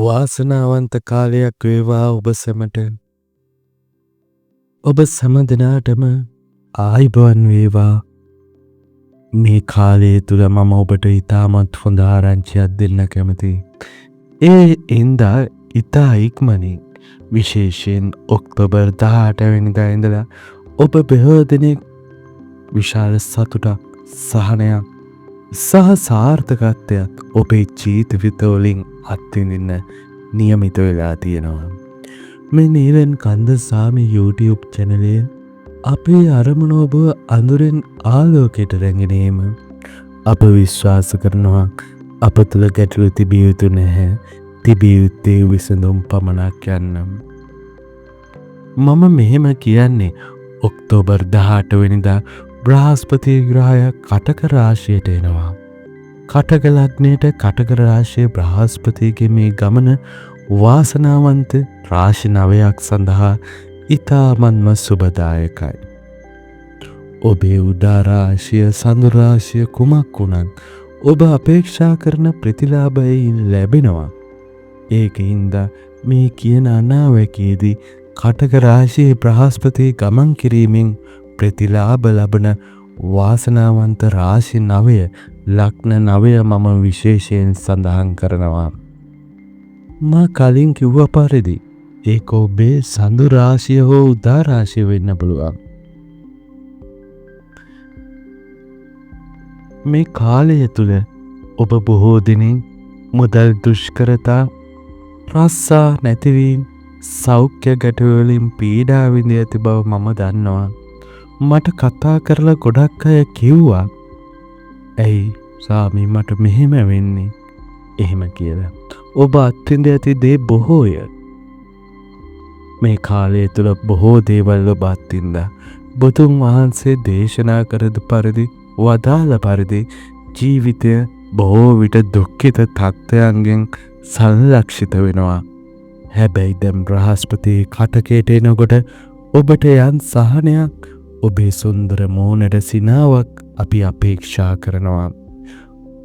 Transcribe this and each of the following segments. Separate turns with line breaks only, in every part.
වාසනාවන්ත කාලයක් වේවා ඔබ සැමට. ඔබ සැම දෙනාටම ආයිබෝවන් වේවා. මේ කාලය තුළ මම ඔබට ඉතාමත් හොඳ ආරංචියක් දෙන්න කැමතියි. ඒ ඉඳා ඉතා ඉක්මනින් විශේෂයෙන් ඔක්තෝබර් 18 වෙනිදා ඉඳලා ඔබ බොහෝ දෙනෙක් විශාල සතුටක්, සහනයක් සහ සාර්ථකත්වයක් ඔබේ ජීවිතවලින් අත්විඳින්න නියමිත වෙලා තියෙනවා. මේ නීලන් කන්දසාමි YouTube channel අපේ අරමුණ ඔබ අඳුරෙන් ආලෝකයට රැගෙනීම. අප විශ්වාස කරනවා අප තුළ ගැටලු තිබිය යුතු නැහැ. තිබිය යුත්තේ විසඳුම් පමණක් යන්නම්. මම මෙහෙම කියන්නේ ඔක්තෝබර් 18 වෙනිදා බ්‍රහස්පති ග්‍රහය කටක රාශියට එනවා. කටක ලග්නයට කටක රාශිය බ්‍රහස්පතිගේ මේ ගමන වාසනාවන්ත රාශි 9ක් සඳහා ඉතාමත්ම සුබදායකයි. ඔබේ උදා රාශිය, සඳු රාශිය කුමක් වුණත් ඔබ අපේක්ෂා කරන ප්‍රතිලාභයෙන් ලැබෙනවා. ඒකින්ද මේ කියන අනාවැකයේදී කටක රාශියේ බ්‍රහස්පති ගමන් කිරීමෙන් ප්‍රතිලාභ ලබන වාසනාවන්ත රාශි 9 ලග්න 9 මම විශේෂයෙන් සඳහන් කරනවා. මා කලින් කිව්ව පරිදි ඒක ඔබේ සඳු රාශිය හෝ උදා රාශිය වෙන්න පුළුවන්. මේ කාලය තුළ ඔබ බොහෝ දිනින් මුදල් දුෂ්කරතා, රස්සා නැතිවීම, සෞඛ්‍ය ගැටලුවලින් පීඩා විඳ ඇති බව මම දන්නවා. මට කතා කරලා ගොඩක් අය කිව්වා, ඇයි සාමි මට මෙහෙම වෙන්නේ එහෙම කියලා. ඔබ අත්විඳ ඇති දේ බොහෝය. මේ කාලය තුළ බොහෝ දේවල් ඔබ අත්විඳා. බුදුන් වහන්සේ දේශනා කරදු පරිදි, වදාළ පරිදි ජීවිතය බොහෝ විට දුක්ඛිත තත්ත්වයන්ගෙන් සංරක්ෂිත වෙනවා. හැබැයි දැන් බ්‍රහස්පති කටකයට එනකොට ඔබට යම් සහනයක්, ඔබේ සුන්දර මෝනට සිනාවක් අපි අපේක්ෂා කරනවා.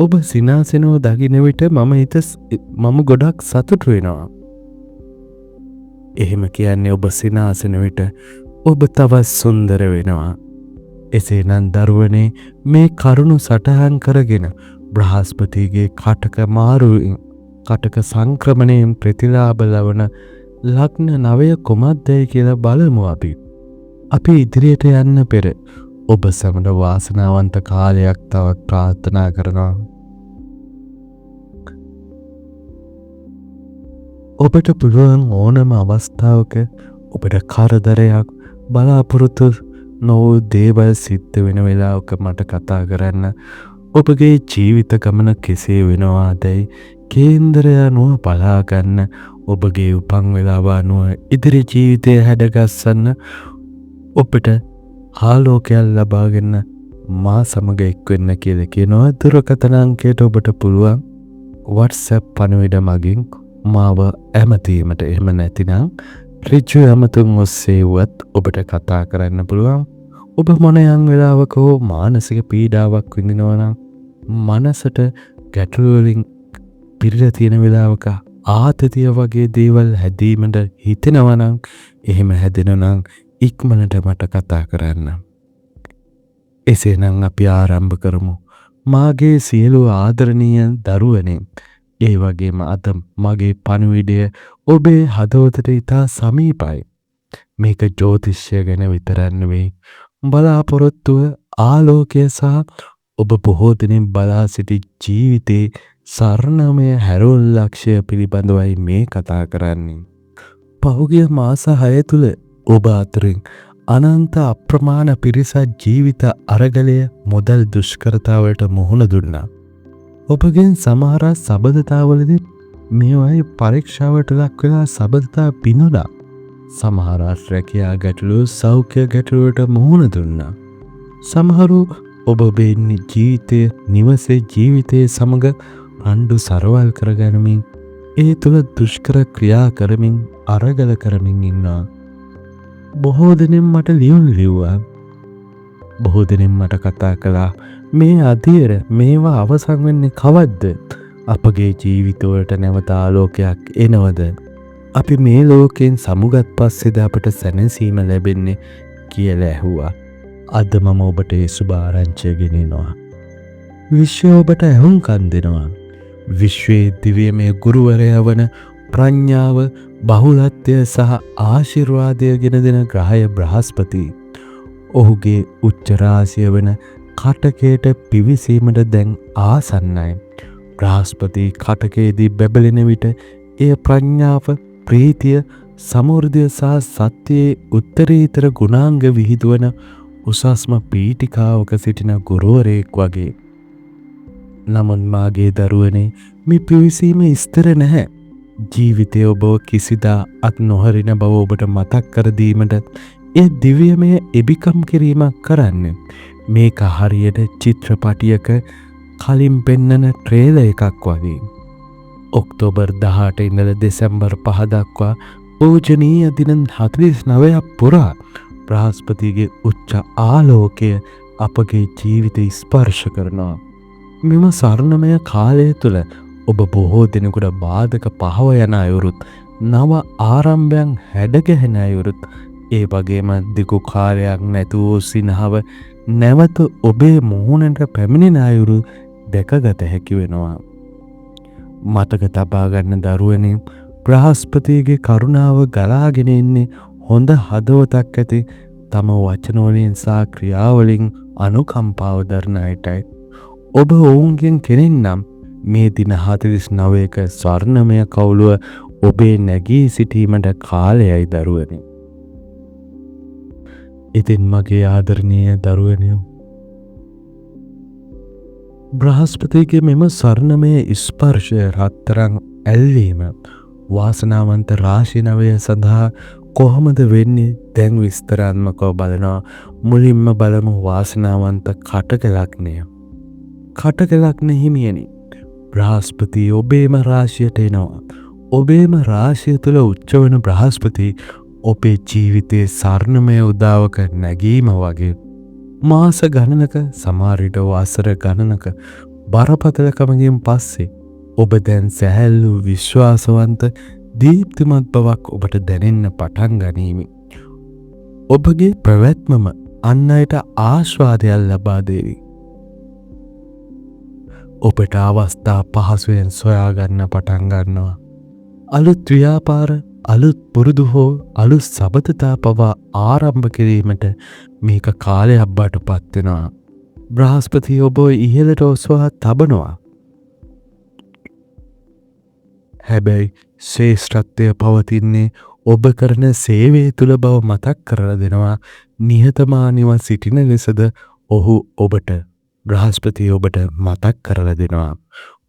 ඔබ සිනාසෙනව දකින විට මම ගොඩක් සතුටු වෙනවා. එහෙම කියන්නේ ඔබ සිනාසෙන විට ඔබ තවත් සුන්දර වෙනවා. එසේනම් දරුවනේ, මේ කරුණු සටහන් කරගෙන බ්‍රහස්පතිගේ කටක මාරුවෙන්, කටක සංක්‍රමණයෙන් ප්‍රතිලාභ ලබන ලග්න 9 කොමත්දයි කියලා බලමු අපි. අපි ඉදිරියට යන්න පෙර ඔබ සැමට වාසනාවන්ත කාලයක් තවත් ප්‍රාර්ථනා කරනවා. ඔබට පුළුවන් ඕනම අවස්ථාවක ඔබට කරදරයක්, බලාපොරොත්තු නොවූ දේවල් සිද්ධ වෙන වෙලාවක මට කතා කරන්න. ඔබගේ ජීවිත ගමන කෙසේ වෙනවාදැයි කේන්දරය අනුව බලාගන්න. ඔබගේ උපන් වෙලාව අනුව ඉදිරි ජීවිතය හැඩගස්සන්න. ඔබට ආලෝකයක් ලබාගන්න මා සමග එක්වෙන්න කියලා කියනවා. දුරකථන අංකයට ඔබට පුළුවන් WhatsApp පණිවිඩ මගින් මාව ඇමතීමට. එහෙම නැතිනම් ඍජු ඇමතුම් ඔස්සේවත් ඔබට කතා කරන්න පුළුවන්. ඔබ මොන යම් වෙලාවක හෝ මානසික පීඩාවක් විඳිනවා නම්, මනසට ගැටලු වලින් පිරීලා තියෙන වෙලාවක ආතතිය වගේ දේවල් හැදීමට හිතෙනවා නම්, එහෙම හැදෙනවා නම් ඉක්මනට මට කතා කරන්න. එසේනම් අපි ආරම්භ කරමු. මාගේ සියලු ආදරණීය දරුවනේ, ඒ වගේම අද මගේ පණිවිඩය ඔබේ හදවතට ඉතා සමීපයි. මේක ජ්‍යොතිෂය ගැන විතරක් නෙවෙයි, බලාපොරොත්තුව, ආලෝකය සහ ඔබ බොහෝ දිනෙන් බලා සිටි ජීවිතේ සරණමය හැරවුම් ලක්ෂ්‍ය පිළිබඳවයි මේ කතා කරන්නේ. පහුගිය මාස 6 තුළ ඔබ අතරින් අනන්ත අප්‍රමාණ පිරිසක් ජීවිත අරගලය, මුදල් දුෂ්කරතාවලට මුහුණ දුන්නා. ඔබගෙන් සමහර සබඳතාවලදී මේවායි පරීක්ෂාවට ලක් වෙලා සබඳතා පිනුණා. සමහර රැකියා ගැටලු, සෞඛ්‍ය ගැටලුවට මුහුණ දුන්නා. සමහරු ඔබේ ජීවිතය, නිවසේ ජීවිතයේ සමග රණ්ඩු සරවල් කරගැනීමෙන්, ඒ තුළ දුෂ්කර ක්‍රියා කරමින්, අරගල කරමින් ඉන්නවා. බොහෝ දෙනෙන් මට ලියුම් ලිව්වා. බොහෝ දෙනෙන් මට කතා කළා, මේ අධීර මේවා අවසන් වෙන්නේ කවද්ද? අපගේ ජීවිතවලට නැවත ආලෝකයක් එනවද? අපි මේ ලෝකයෙන් සමුගත් පස්සේද අපට සැනසීම ලැබෙන්නේ කියලා ඇහුවා. අද මම ඔබට ඒ සුභාරංචිය ගෙනියනවා. විශ්වය ඔබට ඇහුම්කන් දෙනවා. විශ්වයේ දිව්‍යමය ගුරුවරයා වන ප්‍රඥාව, බහුලත්වය සහ ආශිර්වාදය ගෙන දෙන ග්‍රහය බ්‍රහස්පති. ඔහුගේ උච්ච රාශිය වන කටකයට පිවිසීමට දැන් ආසන්නයි. බ්‍රහස්පති කටකයේදී බැබලෙන විට එය ප්‍රඥාව, ප්‍රීතිය, සමෘද්ධිය සහ සත්‍යයේ උත්තරීතර ගුණාංග විහිදුවන උසස්ම පීඨිකාවක සිටින ගුරුවරයෙක් වගේ. නමුත් මාගේ දරුවනේ, මේ පිවිසීම ස්ථිර නැහැ. ජීවිතය ඔබ කිසිදා අත් නොහරින බව ඔබට මතක් කර දීමට ඒ දිව්‍යමය එබිකම් කිරීමක් කරන්න. මේක හරියට චිත්‍රපටියක කලින් පෙන්නන ට්‍රේලර් එකක් වගේ. ඔක්තෝබර් 18 ඉඳලා දෙසැම්බර් 5 දක්වා පූජනීය දින 49ක් පුරා බ්‍රහස්පතිගේ උච්ච ආලෝකය අපගේ ජීවිතය ස්පර්ශ කරනවා. මෙම සරණමය කාලය තුළ ඔබ බොහෝ දෙනෙකුට බාධක පහව යන අයුරුත්, නව ආරම්භයන් හැඩගැහෙන අයුරුත්, ඒ වගේම දිගු කාලයක් නැතුව සිනහව නැවත ඔබේ මුහුණට පැමිණෙන අයුරු දැකගත හැකි වෙනවා. මතක තබා ගන්න දරුවනේ, බ්‍රහස්පතිගේ කරුණාව ගලාගෙන එන්නේ හොඳ හදවතක් ඇති තම වචනවලින් සහ ක්‍රියාවලින් අනුකම්පාව දරන අයටයි. ඔබ ඔවුන්ගෙන් කෙනෙක් නම් මේ දින 49ක ස්වර්ණමය කවුළුව ඔබේ නැගී සිටීමට කාලයයි දරුවනි. ඉතින් මගේ ආදරණීය දරුවනියෝ, බ්‍රහස්පතිගේ මෙම ස්වර්ණමය ස්පර්ශය, රත්තරන් ඇල්වීම වාසනාවන්ත රාශි නවය සඳහා කොහොමද වෙන්නේ? දැන් විස්තරාත්මකව බලනවා. මුලින්ම බලමු වාසනාවන්ත කටක ලග්නය. කටක ලග්න හිමියනි, බ්‍රහස්පති ඔබේම රාශියට එනවා. ඔබේම රාශිය තුළ උච්චවන බ්‍රහස්පති ඔබේ ජීවිතයේ ස්වර්ණමය උදාවක නැගීම වගේ මාස ගණනක, සමහර විට වසර ගණනක බරපතලකමකින් පස්සේ ඔබ දැන් සැහැල්ලු, විශ්වාසවන්ත, දීප්තිමත් බවක් ඔබට දැනෙන්න පටන් ගනීවි. ඔබගේ ප්‍රවැත්මම අන් අයට ආශ්වාදයක් ලබා දේවි. ඔබට අවස්ථා පහසුවෙන් සොයාගන්න පටන් ගන්නවා. අලුත් ව්‍යාපාර, අලුත් පුරුදු හෝ අලුත් සබඳතා පවා ආරම්භ කිරීමට මේක කාලයක් බවට පත්වෙනවා. බ්‍රහස්පති ඔබ ඉහළට ඔසවා තබනවා. හැබැයි ශ්‍රේෂ්ඨත්වය පවතින්නේ ඔබ කරන සේවය තුළ බව මතක් කරලා දෙනවා. නිහතමානීව සිටින ලෙසද ඔහු ඔබට, බ්‍රහස්පති ඔබට මතක් කරලා දෙනවා.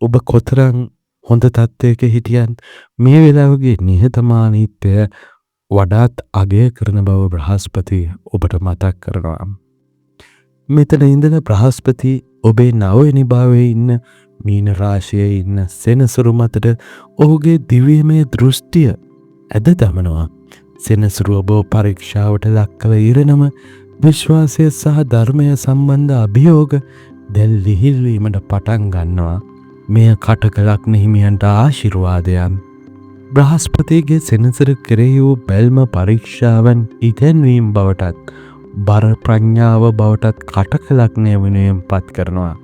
ඔබ කොතරම් හොඳ තත්ත්වයක හිටියන් මේ වෙලාවගේ නිහතමානීත්වය වඩාත් අගය කරන බව බ්‍රහස්පති ඔබට මතක් කරනවා. මෙතන ඉඳලා බ්‍රහස්පති ඔබේ නවවෙනි භාවයේ ඉන්න මීන රාශියේ ඉන්න සෙනසුරු මතට ඔහුගේ දිව්‍යමය දෘෂ්ටිය ඇද දමනවා. සෙනසුරු ඔබ පරීක්ෂාවට ලක් කළ ඉරණම විශ්වාසය සහ ධර්මය සම්බන්ධ අභියෝග දැන් ලිහිල් වීමට පටන් ගන්නවා. මෙය කටක ලග්න හිමියන්ට ආශිර්වාදයන්. බ්‍රහස්පතිගේ සෙනසුරු කෙරෙහි වූ බැල්ම පරීක්ෂාවන් ඉගැන්වීම බවටත්, බර ප්‍රඥාව බවටත් කටක ලග්නය වෙනුවෙන් පත් කරනවා.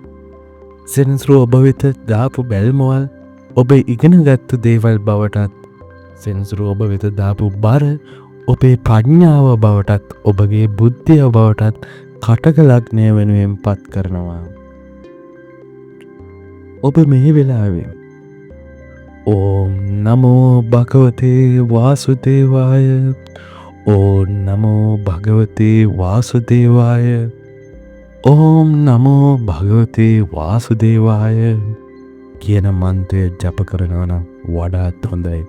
සෙනසුරු ඔබ වෙත දාපු බැල්මවල් ඔබ ඉගෙනගත්තු දේවල් බවටත්, සෙනසුරු ඔබ වෙත දාපු බර ඔබේ ප්‍රඥාව බවටත්, ඔබගේ බුද්ධිය බවටත් කටක ලග්නය වෙනුවෙන් පත් කරනවා. ඔබ මේ වෙලාවේ ඕම් නමෝ භගවතේ වාසුදේවාය, ඕම් නමෝ භගවතේ වාසුදේවාය, ඕම් නමෝ භගවතේ වාසුදේවාය කියන මන්ත්‍රය ජප කරනවා නම් වඩාත් හොඳයි.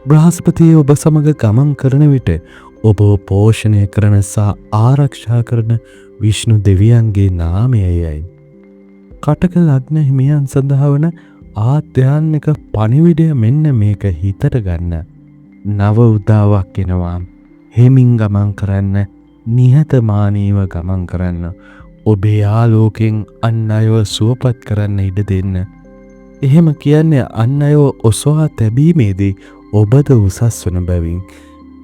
බ්‍රහස්පති ඔබ සමග ගමන් කරන විට ඔබ පෝෂණය කරන සහ ආරක්ෂා කරන විෂ්ණු දෙවියන්ගේ නාමයයි. කටක ලග්න හිමියන් සඳහා වන ආධ්‍යාත්මික පණිවිඩය මෙන්න මේක හිතට ගන්න. නව උදාවක් එනවා. හෙමින් ගමන් කරන්න, නිහතමානීව ගමන් කරන්න, ඔබේ ආලෝකයෙන් අන් අයව සුවපත් කරන්න ඉඩ දෙන්න. එහෙම කියන්නේ අන් අයව ඔසවා තැබීමේදී ඔබද උසස් වන බැවින්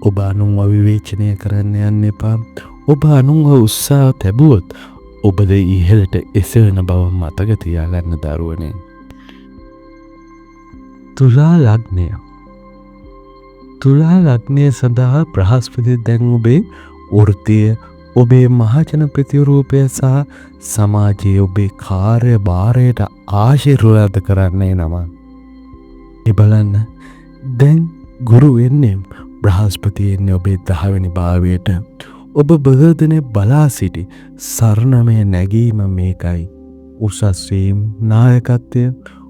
ඔබ අනුන්ව විවේචනය කරන්න යන්න එපා. ඔබ අනුන්ව උත්සාහ තැබුවොත් ඔබද ඉහළට එසවෙන බව මතක තියාගන්න දරුවනේ. තුලා ලග්නය. තුලා ලග්නය සඳහා බ්‍රහස්පති දැන් ඔබේ වෘත්තිය, ඔබේ මහජන ප්‍රතිරූපය සහ සමාජයේ ඔබේ කාර්ය භාරයට ආශිර්වාද කරන්නේ නම. බලන්න දැන් ගුරු වෙන්නේ බ්‍රහස්පති එන්නේ ඔබේ 10 වෙනි භාවයට. ඔබ බහදනේ බලා සිටි සරණමය නැගීම මේකයි. උසස් වීම, නායකත්වය,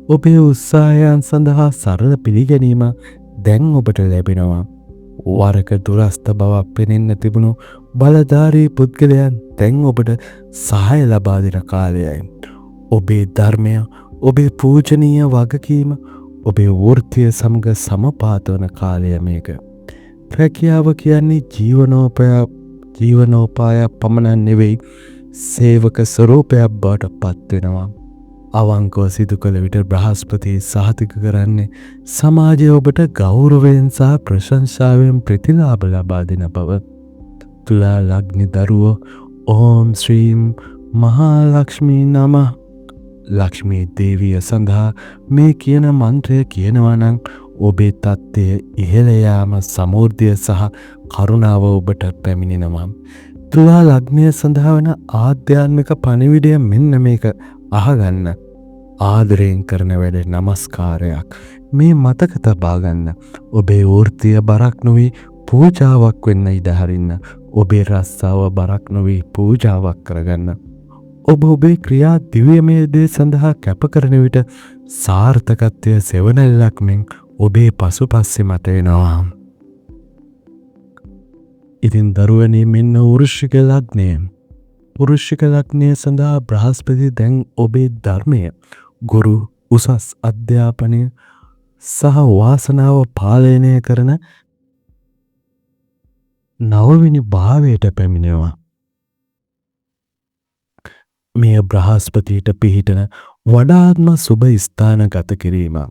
ඔබේ උත්සාහයන් සඳහා සරල පිළිගැනීම දැන් ඔබට ලැබෙනවා. වරක දුරස්ත බවක් පෙනෙන්න තිබුණු බලධාරී පුද්ගලයන් දැන් ඔබට සහාය ලබා දෙන කාලයයි. ඔබේ ධර්මය, ඔබේ පූජනීය වගකීම, ඔබේ වෘත්තිය සමග සමපාත වන කාලය මේක. රැකියාව කියන්නේ ජීවනෝපායක් පමණක් නෙවෙයි, සේවක ස්වරූපයක් බවට පත් වෙනවා. අවංකව සිදු කළ විට බ්‍රහස්පති සහතික කරන්නේ සමාජය ඔබට ගෞරවයෙන් සහ ප්‍රශංසාවෙන් ප්‍රතිලාභ ලබා දෙන බව. තුලා ලග්න දරුවෝ ඕම් ශ්‍රීම් මහාලක්ෂ්මී නමः. ලක්ෂ්මී දේවිය සඳහා මේ කියන මන්ත්‍රය කියනවා නම් ඔබේ තත්ත්වය ඉහළ යාම, සමෘද්ධිය සහ කරුණාව ඔබට පැමිණෙනවා. තුලා ලග්නය සඳහා වන ආධ්‍යාත්මික පණිවිඩය මෙන්න මේක අහගන්න. ආදරයෙන් කරන වැඩ නමස්කාරයක්. මේ මතක තබා ගන්න. ඔබේ වෘත්තිය බරක් නොවී පූජාවක් වෙන්න ඉඩ හරින්න. ඔබේ රස්සාව බරක් නොවී පූජාවක් කරගන්න. ඔබ ඔබේ ක්‍රියා දිව්‍යමය දේ සඳහා කැප කරන විට සාර්ථකත්වය සෙවණැල්ලක් මෙන් ඔබේ පසුපස්සේ මත එනවා. ඉතින් දරුවනේ මෙන්න වෘශ්චික ලග්නය. වෘශ්චික ලග්නය සඳහා බ්‍රහස්පති දැන් ඔබේ ධර්මය, ගුරු, උසස් අධ්‍යාපනය සහ වාසනාව පාලනය කරන 9 වෙනි භාවයට පැමිණෙනවා. මෙය බ්‍රහස්පතියට පිහිටන වඩාත්ම සුබ ස්ථාන ගත කිරීමක්.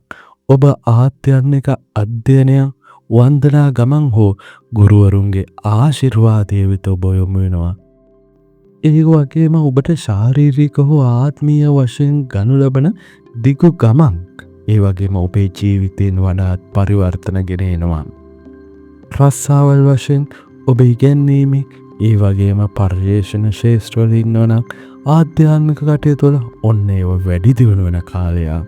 ඔබ ආධ්‍යාත්මික අධ්‍යයනය, වන්දනා ගමන් හෝ ගුරුවරුන්ගේ ආශිර්වාදය වෙත ඔබ යොමු වෙනවා. ඒ වගේම ඔබට ශාරීරික හෝ ආත්මීය වශයෙන් ගනු ලබන දිගු ගමක්, ඒ වගේම ඔබේ ජීවිතයෙන් වඩාත් පරිවර්තන ගෙන එනවා. රස්සාවල් වශයෙන් ඔබ ඉගැන්වීමේ, ඒ වගේම පර්යේෂණ ශේෂ්ත්‍රවල ඉන්නවනම් ආධ්‍යාත්මික කටයුතු වල ඔන්න ඒව වැඩි දියුණු වෙන කාලයක්.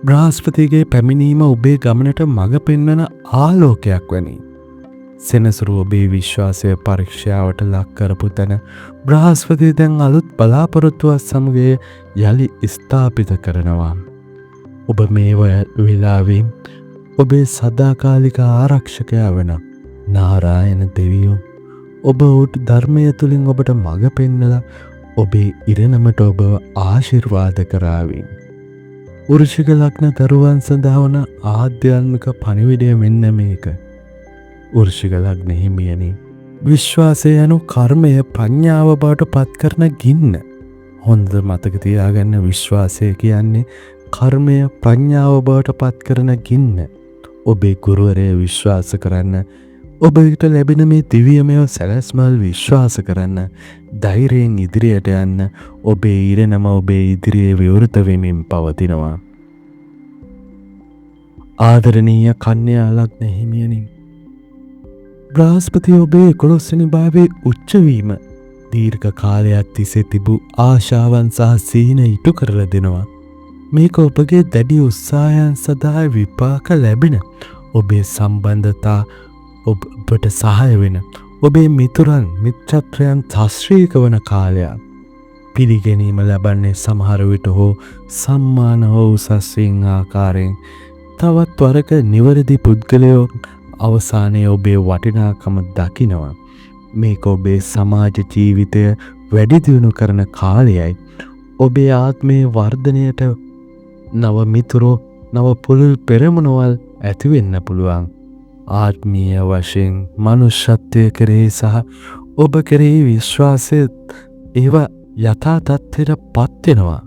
බ්‍රහස්පතිගේ පැමිණීම ඔබේ ගමනට මඟ පෙන්වන ආලෝකයක් වැනි. සෙනසුරු ඔබේ විශ්වාසය පරීක්ෂාවට ලක් කරපු තැන බ්‍රහස්පති දැන් අලුත් බලාපොරොත්තුවක් සමග යලි ස්ථාපිත කරනවා. ඔබ මේ වෙලාවේ ඔබේ සදාකාලික ආරක්ෂකයා වන නාරායන දෙවියෝ ඔබ උට ධර්මය තුලින් ඔබට මඟ පෙන්නලා ඔබේ ඉරණමට ඔබ ආශිර්වාද කරාවි. වෘශ්චික ලග්න දරුවන් සඳහා වන ආධ්‍යාත්මික පණිවිඩය මෙන්න මේක. වෘශ්චික ලග්න හිමියනි, විශ්වාසය යනු කර්මය ප්‍රඥාව බවට පත් කරන ගින්න. හොඳ මතක තියාගන්න, විශ්වාසය කියන්නේ කර්මය ප්‍රඥාව බවට පත් කරන ගින්න. ඔබේ ගුරුවරයා විශ්වාස කරන්න, ඔබට ලැබෙන මේ දිව්‍යමය සැලැස්මල් විශ්වාස කරන්න, ධෛර්යයෙන් ඉදිරියට යන්න. ඔබේ ඉරණම ඔබේ ඉදිරියේ විවෘත වෙමින් පවතිනවා. ආදරණීය කන්‍යා ලග්න හිමියනි, බ්‍රහස්පති ඔබේ 11 වෙනි භාවයේ උච්ච වීම දීර්ඝ කාලයක් තිස්සේ තිබූ ආශාවන් සහ සීන ඉටු කරලා දෙනවා. මේක ඔබගේ දැඩි උත්සාහයන් සඳහා විපාක ලැබෙන, ඔබේ සම්බන්ධතා ඔබට සහාය වෙන, ඔබේ මිතුරන් මිත්‍රත්වයන් ශාස්ත්‍රීයක වන කාලයක්. පිළිගැනීම ලබන්නේ සමහර විට හෝ සම්මාන හෝ උසස්වීම් ආකාරයෙන්. තවත් වරක නිවැරදි පුද්ගලයෝ අවසානයේ ඔබේ වටිනාකම දකිනවා. මේක ඔබේ සමාජ ජීවිතය වැඩි දියුණු කරන කාලයයි. ඔබේ ආත්මයේ වර්ධනයට නව මිතුරෝ, නව පුළුල් පෙරමුණවල් ඇති වෙන්න පුළුවන්. ආත්මීය වශයෙන් මනුෂ්‍යත්වය කෙරෙහි සහ ඔබ කෙරෙහි විශ්වාසය ඒවා යථා තත්ත්වයට පත් වෙනවා.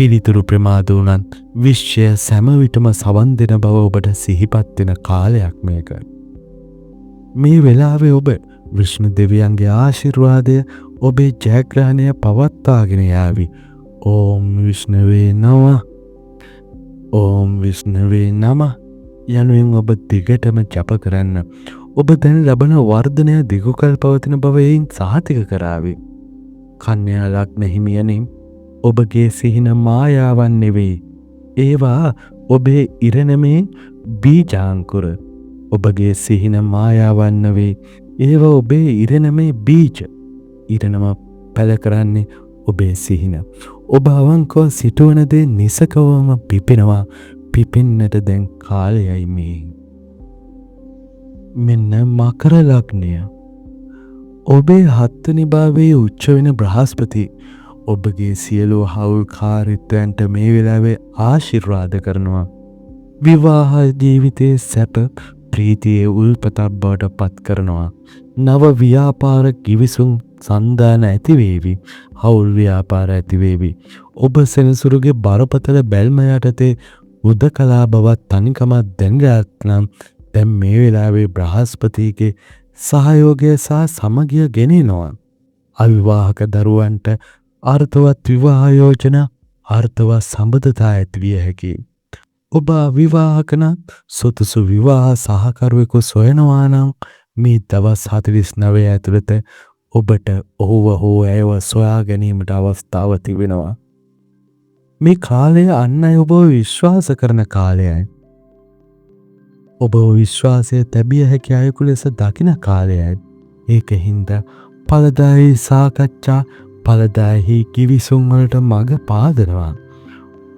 පිළිතුරු ප්‍රමාද වුණත් විශ්වය සෑම විටම සවන් දෙන බව ඔබට සිහිපත් වෙන කාලයක් මේක. මේ වෙලාවේ ඔබ විෂ්ණු දෙවියන්ගේ ආශිර්වාදය ඔබේ ජයග්‍රහණය පවත්වාගෙන යාවි. ඕම් විෂ්ණුවේ නමः. ඕම් විෂ්ණුවේ නමः යනුවෙන් ඔබ දිගටම ජප කරන්න. ඔබ දැන් ලබන වර්ධනය දිගුකල් පවතින බව එයින් සහතික කරાવી. කන්‍යා ලග්න හිමියනි, ඔබගේ සිහින මායාවන් නෙවෙයි. ඒවා ඔබේ ඉරණමේ බීජාංකුර. ඔබගේ සිහින මායාවන් නෙවෙයි. ඒවා ඔබේ ඉරණමේ බීජ. ඉරණම පැල කරන්නේ ඔබේ සිහින. ඔබ අවංකව සිටුවන දේ නිසකවම පිපෙනවා. පිපෙන්නට දැන් කාලයයි මේ. මෙන්න මකර ලග්නය. ඔබේ හත්වනි භාවයේ උච්ච වෙන බ්‍රහස්පති ඔබගේ සියලු හවුල්කාරීත්වයන්ට මේ වෙලාවේ ආශිර්වාද කරනවා. විවාහ ජීවිතයේ සැප ප්‍රීතියේ උල්පතක් බවට පත් කරනවා. නව ව්‍යාපාර කිවිසුම් සන්දාන ඇතිවේවි. හවුල් ව්‍යාපාර ඇතිවේවි. ඔබ සෙනසුරුගේ බරපතල බැල්ම යටතේ උදකලා බවත් තනිකමත් දැනගත් නම් දැන් මේ වෙලාවේ බ්‍රහස්පතිගේ සහයෝගය සහ සමගිය ගෙනෙනවා. අවිවාහක දරුවන්ට අර්ථවත් විවාහ යෝජනා අර්ථවත් සම්බන්ධතා ඇතිවිය හැකියි. ඔබ අවිවාහක නම් සුදුසු විවාහ සහකරුවෙකු සොයනවා නම් මේ දවස් 49 ඇතුළත ඔබට ඔහුව හෝ ඇයව සොයා ගැනීමට අවස්ථාව තිබෙනවා. මේ කාලය අන් අය ඔබව විශ්වාස කරන කාලයයි. ඔබ විශ්වාසය තැබිය හැකි අයෙකු ලෙස දකින කාලයයි. ඒකින්ද ඵලදායී සාකච්ඡා ඵලදායී කිවිසුම් වලට මඟ පාදනවා.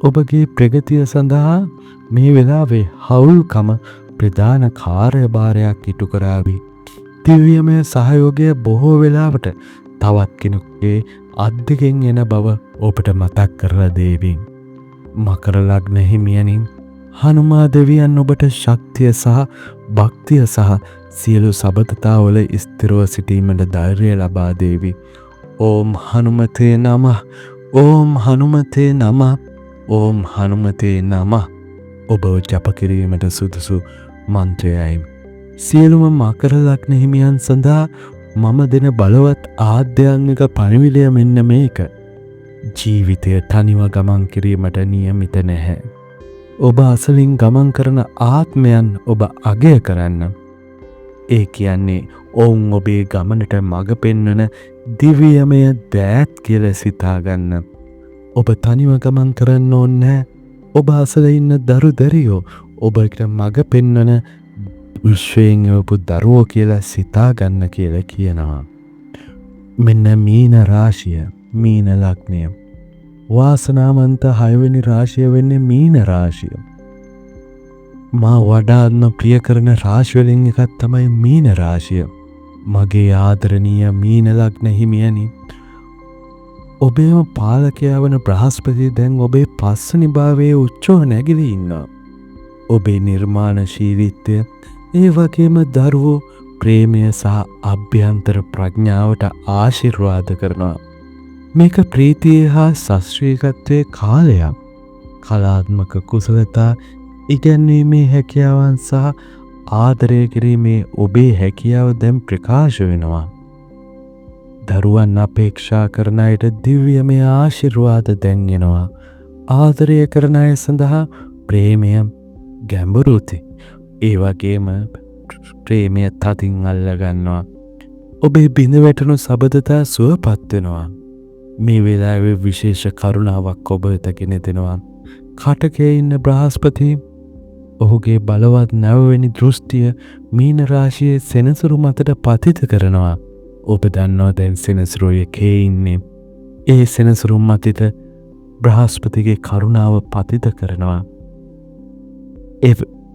ඔබගේ ප්‍රගතිය සඳහා මේ වෙලාවේ හවුල්කම ප්‍රධාන කාර්යභාරයක් ඉටු කරાવી. දිව්‍යමය සහයෝගය බොහෝ වෙලාවට තවත් කෙනෙකුගේ අද්දකින් එන බව ඔබට මතක් කරලා දෙවි. මකර ලග්න හිමියනි, හනුමා දෙවියන් ඔබට ශක්තිය සහ භක්තිය සහ සියලු සබතතාවල ස්ථිරව සිටීමට ධෛර්යය ලබා දෙවි. ඕම් හනුමතේ නමः. ඕම් හනුමතේ නමः. ඕම් හනුමතේ නමः. ඔබ ජප කිරීමට සුදුසු මන්ත්‍රයයි. සියලුම මකර ලග්න හිමියන් සඳහා මම දෙන බලවත් ආධ්‍යාත්මික පණිවිඩය මෙන්න මේක. ජීවිතය තනිව ගමන් කිරීමට නියමිත නැහැ. ඔබ අසලින් ගමන් කරන ආත්මයන් ඔබ අගය කරන්න. ඒ කියන්නේ ඔවුන් ඔබේ ගමනට මඟ පෙන්වන දිව්‍යමය දෑත් කියලා සිතාගන්න. ඔබ තනිව ගමන් කරන්න ඕනේ. ඔබ අසල ඉන්න දරු දැරියෝ ඔබට මඟ පෙන්වන විශ්වයෙන් එවපු දරුවෝ කියලා සිතාගන්න කියලා කියනවා. මෙන්න මීන රාශිය, මීන ලග්නය. වාසනාවන්ත 6 වෙනි රාශිය වෙන්නේ මීන රාශිය. මා වඩාත්ම ප්‍රිය කරන රාශි වලින් එකක් තමයි මීන රාශිය. මගේ ආදරණීය මීන ලග්න හිමියනි, ඔබේම පාලකයා වන බ්‍රහස්පති දැන් ඔබේ පස්වෙනි භාවයේ උච්චව නැගිලී ඉන්නවා. ඔබේ නිර්මාණශීලීත්වය, ඒ වගේම දරුවෝ ප්‍රේමය සහ අභ්‍යන්තර ප්‍රඥාවට ආශිර්වාද කරනවා. මේක ප්‍රීතිය හා ශාස්ත්‍රීයත්වයේ කාලයක්. කලාත්මක කුසලතා ඉගැන්වීමේ හැකියාවන් සහ ආදරය කිරීමේ ඔබේ හැකියාව දැන් ප්‍රකාශ වෙනවා. දරුවන් අපේක්ෂා කරන අයට දිව්‍යමය ආශිර්වාද දැන් එනවා. ආදරය කරන අය සඳහා ප්‍රේමය ගැඹුරුයි. ඒ වගේම ප්‍රේමය තදින් අල්ලගන්නවා. ඔබේ බිඳ වැටුණු සබඳතා සුවපත් වෙනවා. මේ වෙලාවේ විශේෂ කරුණාවක් ඔබ වෙත ගෙන දෙනවා. කටකේ ඉන්න බ්‍රහස්පති ඔහුගේ බලවත් 9 වෙනි දෘෂ්ටිය මීන රාශියේ සෙනසුරු මතට පතිත කරනවා. ඔබ දන්නවා දැන් සෙනසුරු එකේ ඉන්නේ. ඒ සෙනසුරු මතට බ්‍රහස්පතිගේ කරුණාව පතිත කරනවා.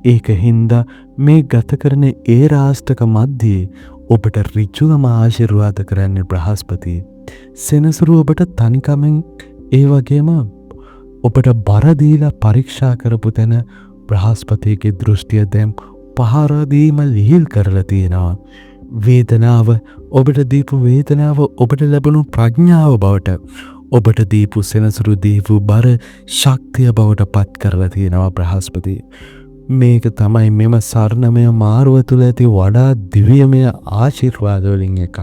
ඒක හින්දා මේ ගත කරන ඒ රාෂ්ටක මැද්දේ ඔබට ඍජුවම ආශිර්වාද කරන්නේ බ්‍රහස්පති. සෙනසුරු ඔබට තනිකමෙන් ඒ වගේම ඔබට බර දීලා පරීක්ෂා කරපු තැන බ්‍රහස්පතිගේ දෘෂ්ටිය දැන් පහර දීම ලිහිල් කරලා තියෙනවා. වේදනාව ඔබට දීපු වේදනාව ඔබට ලැබුණු ප්‍රඥාව බවට ඔබට දීපු සෙනසුරු දීපු බර ශක්තිය බවට පත් කරලා තියෙනවා බ්‍රහස්පති. මේක තමයි මෙම සරණමය මාරුව තුළ ඇති වඩා දිව්‍යමය ආශිර්වාද වලින් එකක්.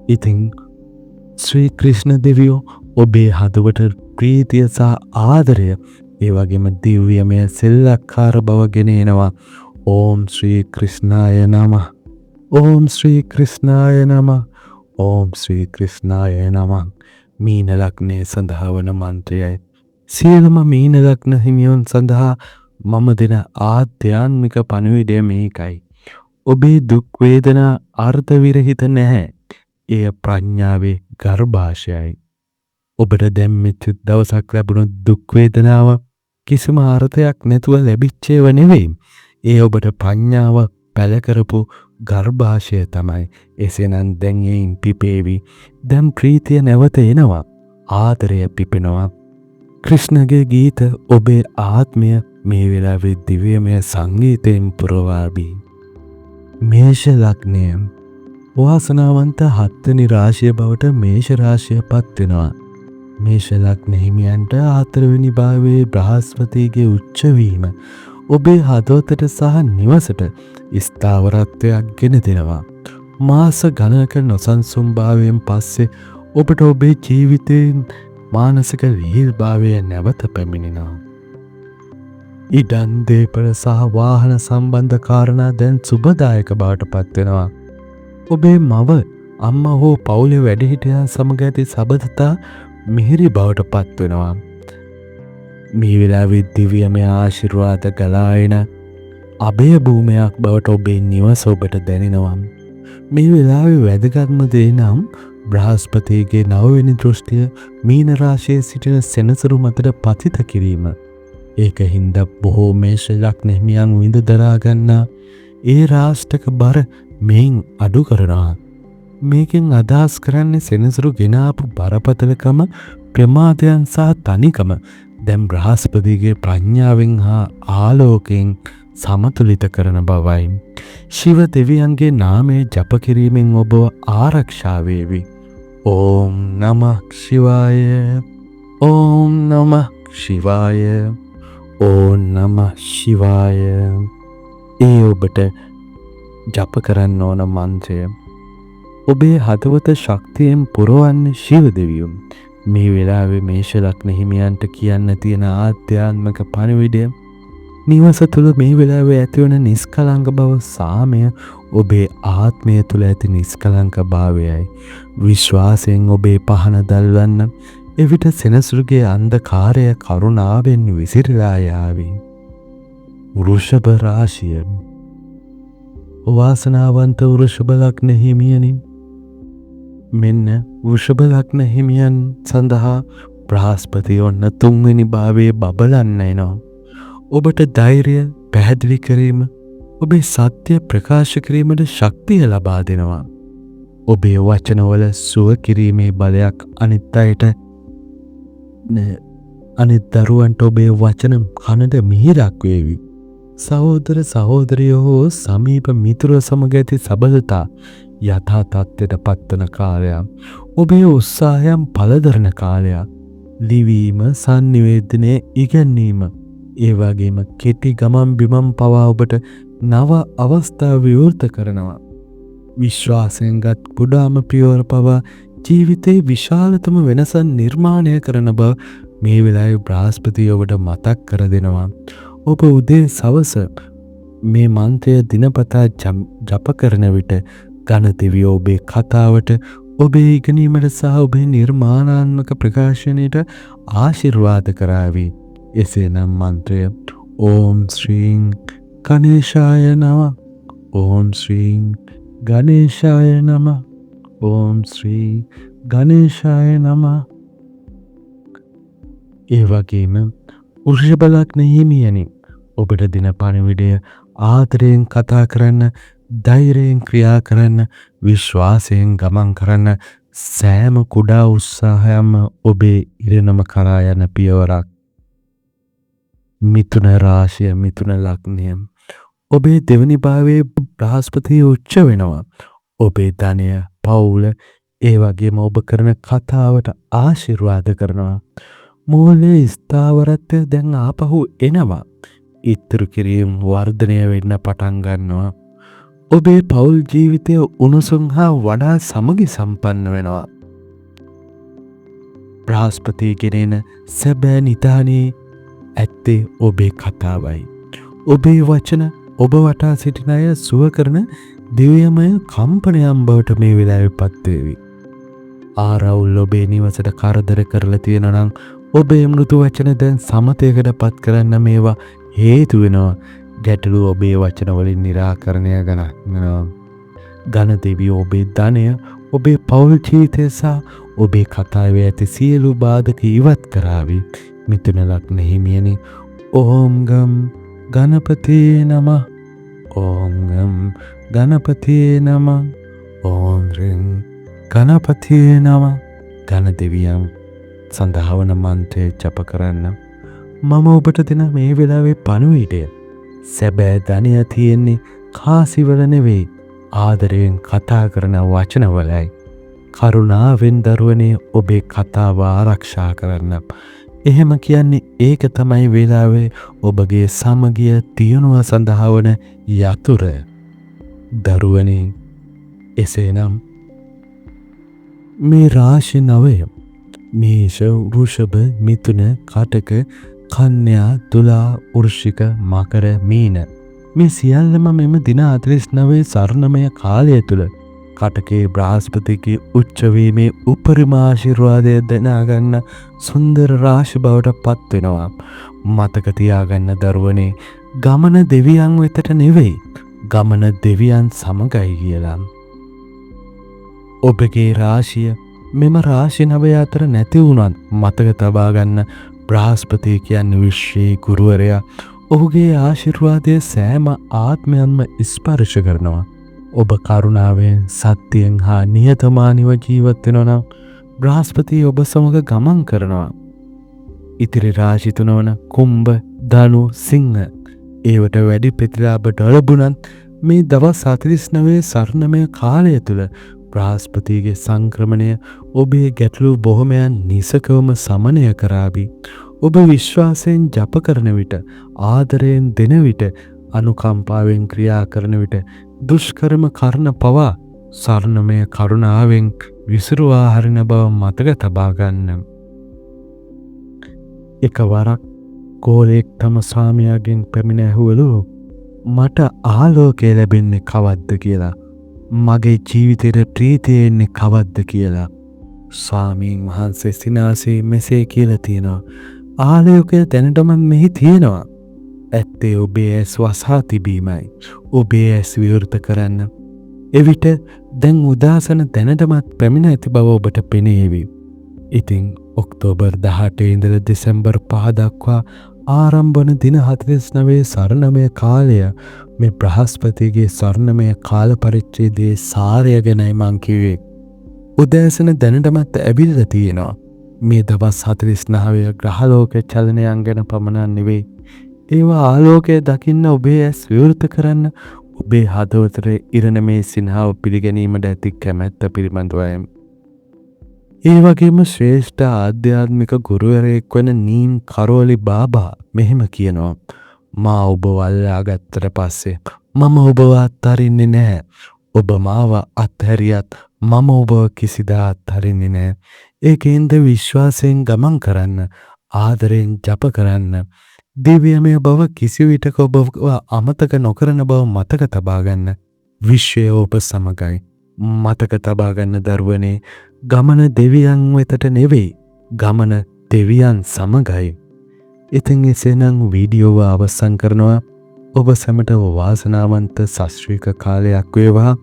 ඉතින් ශ්‍රී ක්‍රිෂ්ණ දෙවියෝ ඔබේ හදවට ප්‍රීතිය සහ ආදරය ඒ වගේම දිව්‍යමය සෙල්ලක්කාර බව ගෙන එනවා. ඕම් ශ්‍රී ක්‍රිෂ්ණාය නමः. ඕම් ශ්‍රී ක්‍රිෂ්ණාය නමः. ඕම් ශ්‍රී ක්‍රිෂ්ණාය නමः. මීන ලග්නයේ සඳහා වන මන්ත්‍රයයි. සියලුම මීන ලග්න හිමියන් සඳහා මම දෙන ආධ්‍යාත්මික පණිවිඩය මේකයි. ඔබේ දුක් වේදනා අර්ථ විරහිත නැහැ. එය ප්‍රඥාවේ ගර්භාෂයයි. ඔබට දැන් මෙච්චර දවසක් ලැබුණු දුක් වේදනාව කිසිම අර්ථයක් නැතුව ලැබිච්ච ඒවා නෙවෙයි. ඒ ඔබට ප්‍රඥාව පැල කරපු ගර්භාෂය තමයි. එසේනම් දැන් එයින් පිපේවි. දැන් ප්‍රීතිය නැවත එනවා. ආදරය පිපෙනවා. ක්‍රිෂ්ණගේ ගීත ඔබේ ආත්මය මේ වෙලාවේ දිව්‍යමය සංගීතයෙන් පුරවාවි. මේෂ ලග්නය වාසනාවන්ත හත්වෙනි රාශිය බවට මේෂ රාශිය පත් වෙනවා. මේෂ ලග්න හිමියන්ට 4 වෙනි භාවයේ බ්‍රහස්පතිගේ උච්ච වීම ඔබේ හදවතට සහ නිවසට ස්ථාවරත්වයක් ගෙන දෙනවා. මාස ගණනක නොසන්සුන් භාවයෙන් පස්සේ ඔබට ඔබේ ජීවිතයෙන් මානසික විහිල්භාවය නැවත පැමිණෙනවා. ඉඩම් දේපල සහ වාහන සම්බන්ධ කාරණා දැන් සුබදායක බවට පත් වෙනවා. ඔබේ මව අම්මා හෝ පවුලේ වැඩිහිටියන් සමග ඇති සබඳතා මිහිරි බවට පත් වෙනවා. මේ වෙලාවේ දිව්‍යමය ආශිර්වාද ගලා එන අභය භූමියක් බවට ඔබේ නිවස ඔබට දැනෙනවා. මේ වෙලාවේ වැදගත්ම දේ නම් බ්‍රහස්පතිගේ 9 වෙනි දෘෂ්ටිය මීන රාශියේ සිටින සෙනසුරු මතට පතිත කිරීම. ඒකින්ද බොහෝ මේෂ ලග්න හිමියන් විඳ දරා ගන්නා ඒ රාෂ්ටක බර මෙයින් අඩු කරනවා. මේකෙන් අදහස් කරන්නේ සෙනසුරු ගෙන ආපු බරපතලකම, ප්‍රමාදයන් සහ තනිකම දැන් බ්‍රහස්පතිගේ ප්‍රඥාවෙන් හා ආලෝකයෙන් සමතුලිත කරන බවයි. ශිව දෙවියන්ගේ නාමය ජප කිරීමෙන් ඔබ ආරක්ෂා වේවි. ඕම් නමः ශිවාය. ඕම් නමः ශිවාය. ඕම් නමः ශිවාය. ඒ ඔබට ජප කරන්න ඕන මන්ත්‍රය. ඔබේ හදවත ශක්තියෙන් පුරවන්නේ ශිව දෙවියන්. මේ වෙලාවේ මේෂ ලග්න හිමියන්ට කියන්න තියෙන ආධ්‍යාත්මික පණිවිඩය නිවස තුළ මේ වෙලාවේ ඇතිවන නිස්කලංක බව සාමය ඔබේ ආත්මය තුළ ඇති නිස්කලංක භාවයයි. විශ්වාසයෙන් ඔබේ පහන දල්වන්න. එවිට සෙනසුරුගේ අන්ධකාරය කරුණාවෙන් විසිරලා යාවි. වෘෂභ රාශිය වාසනාවන්ත වෘෂභ ලග්න හිමියනි, මෙන්න වෘෂභ ලග්න හිමියන් සඳහා බ්‍රහස්පති ඔන්න 3 වෙනි භාවයේ බබලන්න එනවා. ඔබට ධෛර්යය, පැහැදිලි කිරීම, ඔබේ සත්‍ය ප්‍රකාශ කිරීමට ශක්තිය ලබා දෙනවා. ඔබේ වචනවල සුව කිරීමේ බලයක් අනිත් දරුවන්ට ඔබේ වචන කනට මිහිරක් වේවි. සහෝදර සහෝදරියෝ සමීප මිතුරෝ සමග ඇති සබඳතා යථා තත්ත්වයට පත්වන කාලයක්. ඔබේ උත්සාහයන් පළදරන කාලයක්. ලිවීම, සංනිවේදනය, ඉගැන්වීම, ඒ වගේම කෙටි ගමන් බිමන් පවා ඔබට නව අවස්ථා විවෘත කරනවා. විශ්වාසයෙන්ගත් කුඩාම පියවර පවා ජීවිතේ විශාලතම වෙනස නිර්මාණය කරන බව මේ වෙලාවේ බ්‍රහස්පති ඔබට මතක් කර දෙනවා. ඔබ උදේ සවස මේ මන්ත්‍රය දිනපතා ජප කරන විට ගණදෙවියෝ ඔබේ කතාවට, ඔබේ ඉගෙනීමට සහ ඔබේ නිර්මාණාත්මක ප්‍රකාශනයට ආශිර්වාද කරાવી. එසේනම් මන්ත්‍රය ඕම් ශ්‍රී ගණේශාය නමः. ඕම් ශ්‍රී ගණේශාය නමः. ඕම් ශ්‍රී ගණේශාය නමः. ඒ වගේම වෘෂභ ලග්න හිමියනි, ඔබට දින පණිවිඩය ආදරයෙන් කතා කරන්න, ධෛර්යයෙන් ක්‍රියා කරන්න, විශ්වාසයෙන් ගමන් කරන්න, සෑම කුඩා උත්සාහයක්ම ඔබේ ඉරණම කරා යන පියවරක්. මිථුන රාශිය, මිථුන ලග්නය ඔබේ දෙවනි භාවයේ බ්‍රහස්පති උච්ච වෙනවා. ඔබේ ධනය, පවුල, ඒ වගේම ඔබ කරන කතාවට ආශිර්වාද කරනවා. මූල්‍ය ස්ථාවරත්වය දැන් ආපහු එනවා. ඉතුරු කිරීම් වර්ධනය වෙන්න පටන් ගන්නවා. ඔබේ පවුල් ජීවිතය උණුසුම් හා වඩා සමගි සම්පන්න වෙනවා. බ්‍රහස්පති ගෙනෙන සැබෑ නිධානයේ ඇත්තේ ඔබේ කතාවයි. ඔබේ වචන ඔබ වටා සිටින අය සුව කරන දිව්‍යමය කම්පනයන් බවට මේ වෙලාවේ පත්වේවි. ආරවුල් ඔබේ නිවසට කරදර කරලා තියෙන නම් ඔබේ මෘදු වචන දැන් සමතයකට පත් කරන්න මේවා හේතු වෙනවා. ගැටලු ඔබේ වචන වලින් निराකරණය කරනවා. ධන දෙවියෝ ඔබේ ධනය, ඔබේ පෞල් ජීවිතය සහ ඔබේ කතාවේ ඇති සියලු බාධක ඉවත් කරાવી. මිථුන ලග්න හිමියනි, ඕම් ගම් ගණපතියේ නමः. ඕම් ගම් ගණපතියේ නමः. ඕම් රින් ගණපතියේ නමः. ගණ දෙවියන් සඳහා වන මන්ත්‍රය ජප කරන්න. මම ඔබට දෙන මේ වෙලාවේ පණිවිඩය සැබෑ ධනය තියෙන්නේ කාසිවල නෙවෙයි, ආදරයෙන් කතා කරන වචනවලයි. කරුණාවෙන් දරුවනේ ඔබේ කතාව ආරක්ෂා කරන්න. එහෙම කියන්නේ ඒක තමයි වෙලාවේ ඔබගේ සමගිය තියුණුව සඳහා වන යතුර. දරුවනේ එසේනම් මේ රාශි 9 මේෂ, වෘෂභ, මිථුන, කටක, කන්‍යා, තුලා, වෘශ්චික, මකර, මීන මේ සියල්ලම මෙම දින 49 සරණමය කාලය තුල කටකේ බ්‍රහස්පතිගේ උච්ච වීමේ උපරිම ආශිර්වාදය දනාගන්න සුන්දර රාශි බවට පත් වෙනවා. මතක තියාගන්න දරුවනේ, ගමන දෙවියන් වෙතට නෙවෙයි, ගමන දෙවියන් සමගයි කියලා. ඔබගේ රාශිය මෙම රාශි 9 අතර නැති වුණත් මතක තබා ගන්න, බ්‍රහස්පති කියන්නේ විශ්වයේ ගුරුවරයා. ඔහුගේ ආශිර්වාදය සෑම ආත්මයන්ම ස්පර්ශ කරනවා. ඔබ කරුණාවෙන්, සත්‍යයෙන් හා නිහතමානීව ජීවත් වෙනවා නම් බ්‍රහස්පති ඔබ සමග ගමන් කරනවා. ඉතිරි රාශි 3 වන කුම්භ, ධනු, සිංහ ඒවට වැඩි ප්‍රතිලාභ ලැබුණත් මේ දවස් 49 සරණමය කාලය තුල බ්‍රහස්පතිගේ සංක්‍රමණය ඔබේ ගැටලු බොහොමයන් නිසකවම සමනය කරાવી. ඔබ විශ්වාසයෙන් ජප කරන විට, ආදරයෙන් දෙන විට, අනුකම්පාවෙන් ක්‍රියා කරන විට දුෂ්කරම කරන පවා සරණමය කරුණාවෙන් විසිරුවා හරින බව මතක තබා ගන්න. එකවරක් ගෝලෙක් තම ස්වාමියාගෙන් පැමිණ ඇහුවලු, මට ආලෝකය ලැබෙන්නේ කවද්ද කියලා, මගේ ජීවිතේට ප්‍රීතිය එන්නේ කවද්ද කියලා. ස්වාමීන් වහන්සේ සිනාසේ මෙසේ කියලා තියෙනවා, ආලෝකය දැනටම මෙහි තියෙනවා. ඇත්තේ ඔබේ ඇස් වසා තිබීමයි. ඔබේ ඇස් විවෘත කරන්න. එවිට දැන් උදාසන දැනටමත් පැමිණ ඇති බව ඔබට පෙනේවි. ඉතින් ඔක්තෝබර් 18 ඉඳලා දෙසැම්බර් 5 දක්වා ආරම්භ වන දින 49 සරණමය කාලය මේ බ්‍රහස්පතිගේ සරණමය කාල පරිච්ඡේදයේ සාරය ගැනයි මං කිව්වේ. උදෑසන දැනටමත් ඇවිල්ලා තියෙනවා. මේ දවස් 49 ග්‍රහලෝක චලනයන් ගැන පමණක් නෙවෙයි, ඒවා ආලෝකය දකින්න ඔබේ ඇස් විවෘත කරන්න, ඔබේ හදවතට ඉරණ මේ සිනහව පිළිගැනීමට ඇති කැමැත්ත පිළිබඳවයි. ඒ වගේම ශ්‍රේෂ්ඨ ආධ්‍යාත්මික ගුරුවරයෙක් වන නීම් කරෝලි බාබා මෙහෙම කියනවා, මා ඔබ වල්ලා ගත්තට පස්සේ මම ඔබව අත්හරින්නේ නැහැ. ඔබ මාව අත්හැරියත් මම ඔබව කිසිදා අත්හරින්නේ නැහැ. ඒකෙන්ද විශ්වාසයෙන් ගමන් කරන්න, ආදරයෙන් ජප කරන්න. දිව්‍යමය බව කිසිවිටක ඔබ අමතක නොකරන බව මතක තබා ගන්න. විශ්වය ඔබ සමගයි. මතක තබා ගන්න දරුවනේ, ගමන දෙවියන් වෙතට නෙවෙයි, ගමන දෙවියන් සමගයි. ඉතින් එසේනම් වීඩියෝව අවසන් කරනවා. ඔබ සැමට වාසනාවන්ත ශාස්ත්‍රීය කාලයක් වේවා.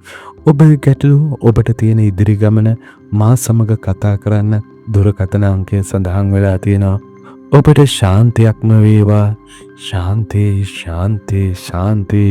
ඔබේ ගැටලු, ඔබට තියෙන ඉදිරි ගමන මා සමග කතා කරන්න දුරකථන අංකය සඳහන් වෙලා තියෙනවා. ඔබට ශාන්තියක්ම වේවා. ශාන්ති ශාන්ති ශාන්ති.